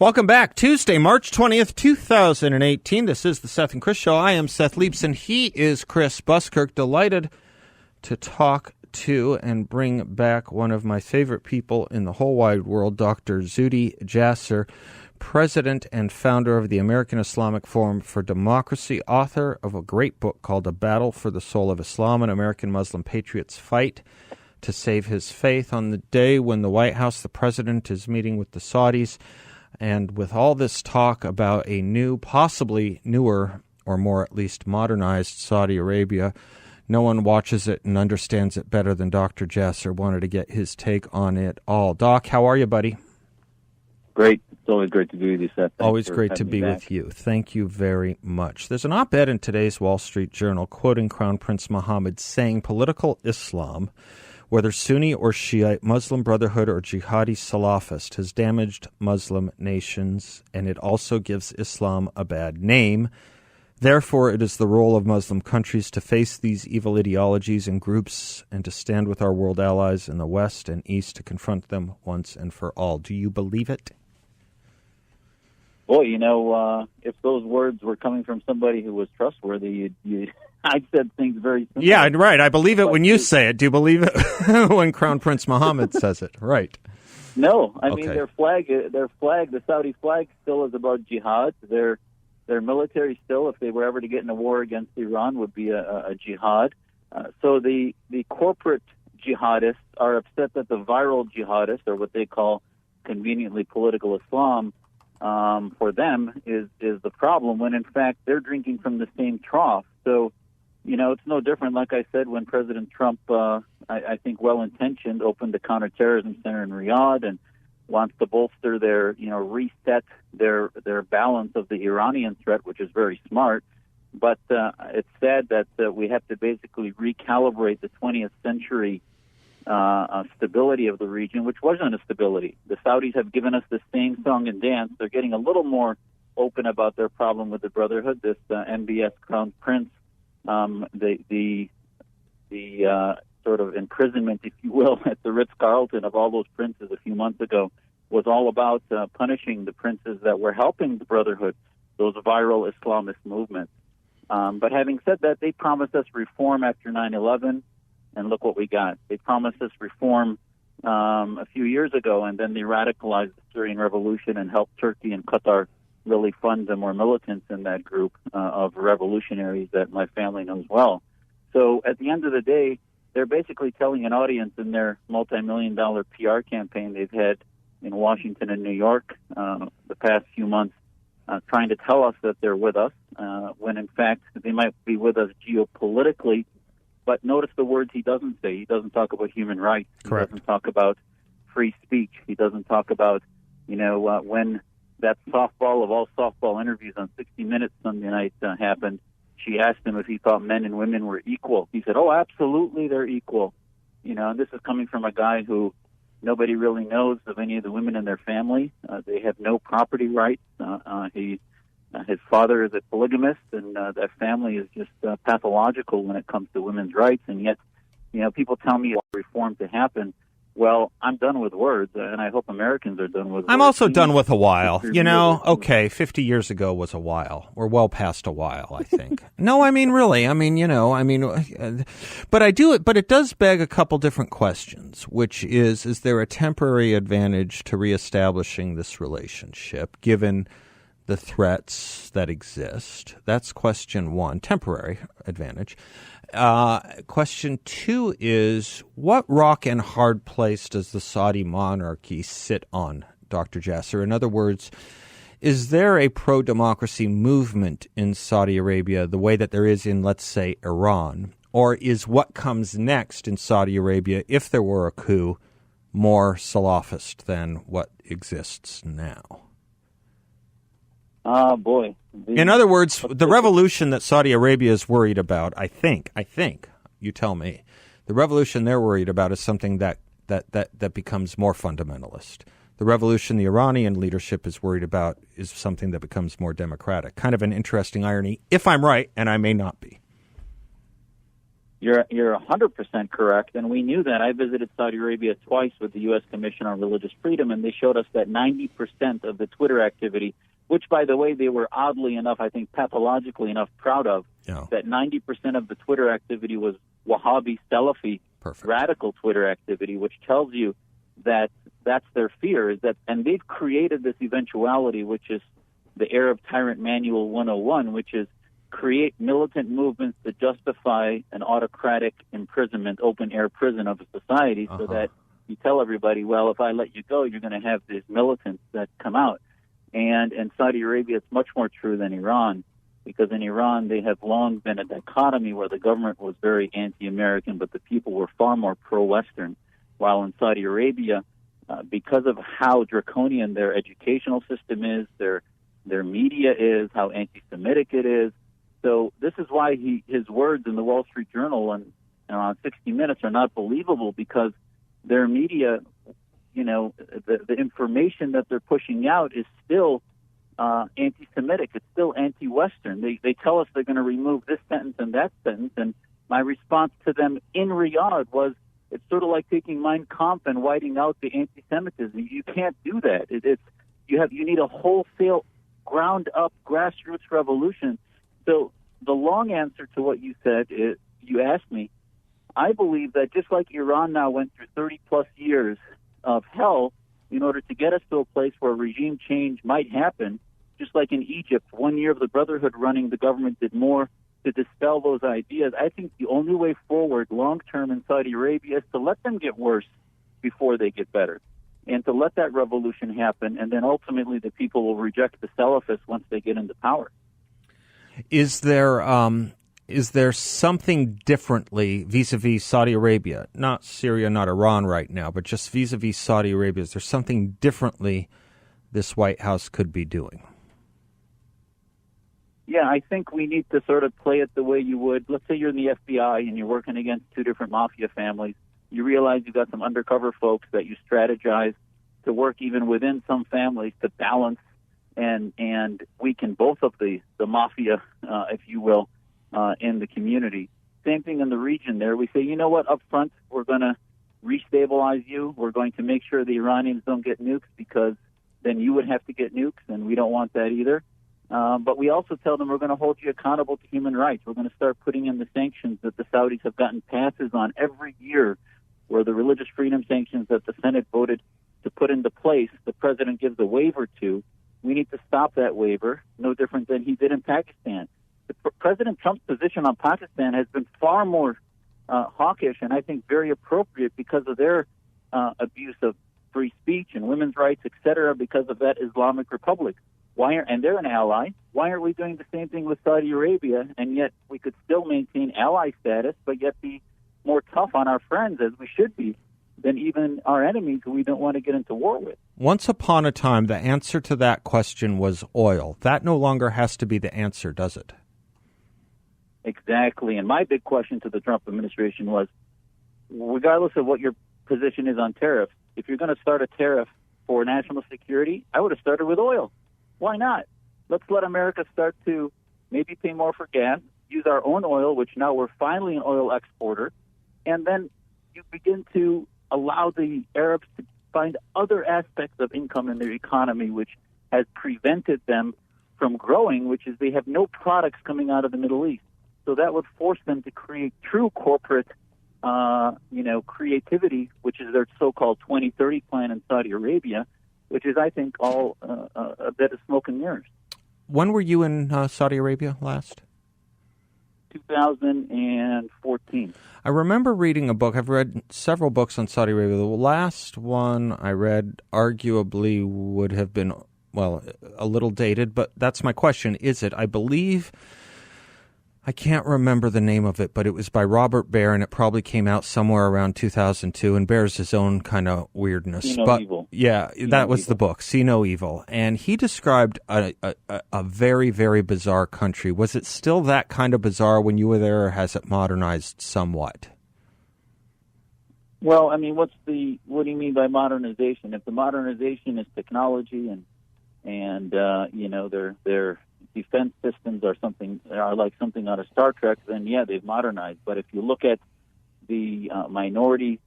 Welcome back. Tuesday, March 20th, 2018. This is the Seth and Chris Show. I am Seth Leibson. He is Chris Buskirk. Delighted to talk to and bring back one of my favorite people in the whole wide world, Dr. Zuhdi Jasser, president and founder of the American Islamic Forum for Democracy, author of a great book called A Battle for the Soul of Islam, an American Muslim patriot's fight to save his faith. On the day when the White House, the president, is meeting with the Saudis, and with all this talk about a new, possibly newer, or more at least modernized Saudi Arabia, no one watches it and understands it better than Dr. Jasser. Wanted to get his take on it all. Doc, how are you, buddy? Great. It's always great to be with you, Seth. Always great to be with you. Thank you very much. There's an op-ed in today's Wall Street Journal quoting Crown Prince Mohammed saying political Islam, whether Sunni or Shiite, Muslim Brotherhood or jihadi Salafist, has damaged Muslim nations, and it also gives Islam a bad name. Therefore, it is the role of Muslim countries to face these evil ideologies and groups and to stand with our world allies in the West and East to confront them once and for all. Do you believe it? Boy, if those words were coming from somebody who was trustworthy, I'd said things very similar. Yeah, right. I believe it when you say it. Do you believe it when Crown Prince Mohammed says it? Right. No, I mean their flag, the Saudi flag, still is about jihad. Their military still, if they were ever to get in a war against Iran, would be a jihad. So the corporate jihadists are upset that the viral jihadists, or what they call conveniently political Islam, for them is the problem, when in fact they're drinking from the same trough. So, it's no different, like I said, when President Trump, I think well-intentioned, opened the counterterrorism center in Riyadh and wants to bolster their, reset their balance of the Iranian threat, which is very smart. But it's sad that we have to basically recalibrate the 20th century stability of the region, which wasn't a stability. The Saudis have given us the same song and dance. They're getting a little more open about their problem with the Brotherhood. This MBS Crown Prince, the sort of imprisonment, if you will, at the Ritz-Carlton of all those princes a few months ago was all about punishing the princes that were helping the Brotherhood, those viral Islamist movements. But having said that, they promised us reform after 9/11. And look what we got. They promised us reform a few years ago, and then they radicalized the Syrian revolution and helped Turkey and Qatar really fund the more militants in that group of revolutionaries that my family knows well. So at the end of the day, they're basically telling an audience in their multi-million-dollar PR campaign they've had in Washington and New York the past few months, trying to tell us that they're with us, when in fact they might be with us geopolitically. But notice the words he doesn't say. He doesn't talk about human rights. Correct. He doesn't talk about free speech. He doesn't talk about, when that softball of all softball interviews on 60 Minutes Sunday night happened, she asked him if he thought men and women were equal. He said, oh, absolutely, they're equal. And this is coming from a guy who nobody really knows of any of the women in their family. They have no property rights. His father is a polygamist, and that family is just pathological when it comes to women's rights. And yet, people tell me reform to happen. Well, I'm done with words, and I hope Americans are done with words. I'm also done with a while. 50 years ago was a while. We're well past a while, I think. No, I mean, really. But it does beg a couple different questions, which is there a temporary advantage to reestablishing this relationship, given the threats that exist? That's question one, temporary advantage. Question two is, what rock and hard place does the Saudi monarchy sit on, Dr. Jasser? In other words, is there a pro-democracy movement in Saudi Arabia the way that there is in, let's say, Iran? Or is what comes next in Saudi Arabia, if there were a coup, more Salafist than what exists now? Boy. In other words, the revolution that Saudi Arabia is worried about, I think, you tell me, the revolution they're worried about is something that becomes more fundamentalist. The revolution the Iranian leadership is worried about is something that becomes more democratic. Kind of an interesting irony, if I'm right, and I may not be. You're 100% correct, and we knew that. I visited Saudi Arabia twice with the U.S. Commission on Religious Freedom, and they showed us that 90% of the Twitter activity, which, by the way, they were oddly enough, I think pathologically enough, proud of, that 90% of the Twitter activity was Wahhabi, Salafi, radical Twitter activity, which tells you that that's their fear, is that, and they've created this eventuality, which is the Arab Tyrant Manual 101, which is create militant movements to justify an autocratic imprisonment, open-air prison of a society, so that you tell everybody, well, if I let you go, you're going to have these militants that come out. And in Saudi Arabia, it's much more true than Iran, because in Iran, they have long been a dichotomy where the government was very anti-American, but the people were far more pro-Western, while in Saudi Arabia, because of how draconian their educational system is, their media is, how anti-Semitic it is. So this is why his words in the Wall Street Journal and on 60 Minutes are not believable, because their media, the information that they're pushing out is still anti-Semitic. It's still anti-Western. They tell us they're going to remove this sentence and that sentence, and my response to them in Riyadh was, it's sort of like taking Mein Kampf and whiting out the anti-Semitism. You can't do that. You need a wholesale, ground-up, grassroots revolution. So the long answer to what you said is, you asked me, I believe that just like Iran now went through 30-plus years of hell in order to get us to a place where regime change might happen, just like in Egypt, 1 year of the Brotherhood running the government did more to dispel those ideas. I think the only way forward long-term in Saudi Arabia is to let them get worse before they get better, and to let that revolution happen, and then ultimately the people will reject the Salafists once they get into power. Is there something differently vis-a-vis Saudi Arabia, not Syria, not Iran right now, but just vis-a-vis Saudi Arabia? Is there something differently this White House could be doing? Yeah, I think we need to sort of play it the way you would. Let's say you're in the FBI and you're working against two different mafia families. You realize you've got some undercover folks that you strategize to work even within some families to balance and weaken both of the mafia, if you will, in the community. Same thing in the region there. We say, you know what, up front, we're going to restabilize you. We're going to make sure the Iranians don't get nukes, because then you would have to get nukes, and we don't want that either. But we also tell them we're going to hold you accountable to human rights. We're going to start putting in the sanctions that the Saudis have gotten passes on every year, where the religious freedom sanctions that the Senate voted to put into place, the president gives a waiver to. We need to stop that waiver, no different than he did in Pakistan. President Trump's position on Pakistan has been far more hawkish, and I think very appropriate, because of their abuse of free speech and women's rights, et cetera, because of that Islamic Republic. And they're an ally. Why aren't we doing the same thing with Saudi Arabia? And yet we could still maintain ally status, but yet be more tough on our friends, as we should be, than even our enemies who we don't want to get into war with. Once upon a time, the answer to that question was oil. That no longer has to be the answer, does it? Exactly. And my big question to the Trump administration was, regardless of what your position is on tariffs, if you're going to start a tariff for national security, I would have started with oil. Why not? Let's let America start to maybe pay more for gas, use our own oil, which now we're finally an oil exporter, and then you begin to allow the Arabs to find other aspects of income in their economy, which has prevented them from growing, which is they have no products coming out of the Middle East. So that would force them to create true corporate, creativity, which is their so-called 2030 plan in Saudi Arabia, which is, I think, all a bit of smoke and mirrors. When were you in Saudi Arabia last? 2014. I remember reading a book. I've read several books on Saudi Arabia. The last one I read arguably would have been, a little dated, but that's my question. Is it? I believe, I can't remember the name of it, but it was by Robert Baer, and it probably came out somewhere around 2002, and bears his own kind of weirdness. See No Evil. Yeah, that was the book, See No Evil. And he described a very, very bizarre country. Was it still that kind of bizarre when you were there, or has it modernized somewhat? Well, I mean, what do you mean by modernization? If the modernization is technology and they're defense systems are like something out of Star Trek, then yeah, they've modernized. But if you look at the minority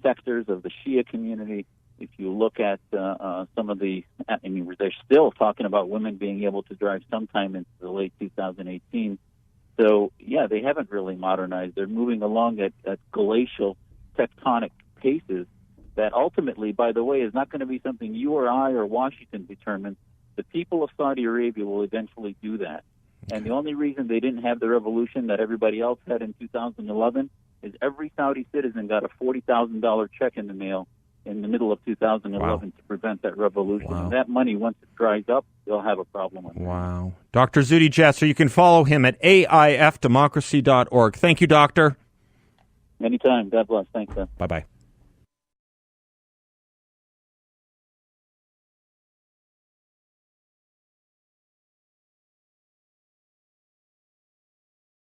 sectors of the Shia community, if you look at some of they're still talking about women being able to drive sometime into the late 2018. So, yeah, they haven't really modernized. They're moving along at glacial tectonic paces that ultimately, by the way, is not going to be something you or I or Washington determines. The people of Saudi Arabia will eventually do that. And the only reason they didn't have the revolution that everybody else had in 2011 is every Saudi citizen got a $40,000 check in the mail in the middle of 2011 to prevent that revolution. Wow. And that money, once it dries up, they'll have a problem with it. Wow. Dr. Zuhdi Jasser, you can follow him at aifdemocracy.org. Thank you, Doctor. Anytime. God bless. Thanks, Ben. Bye-bye.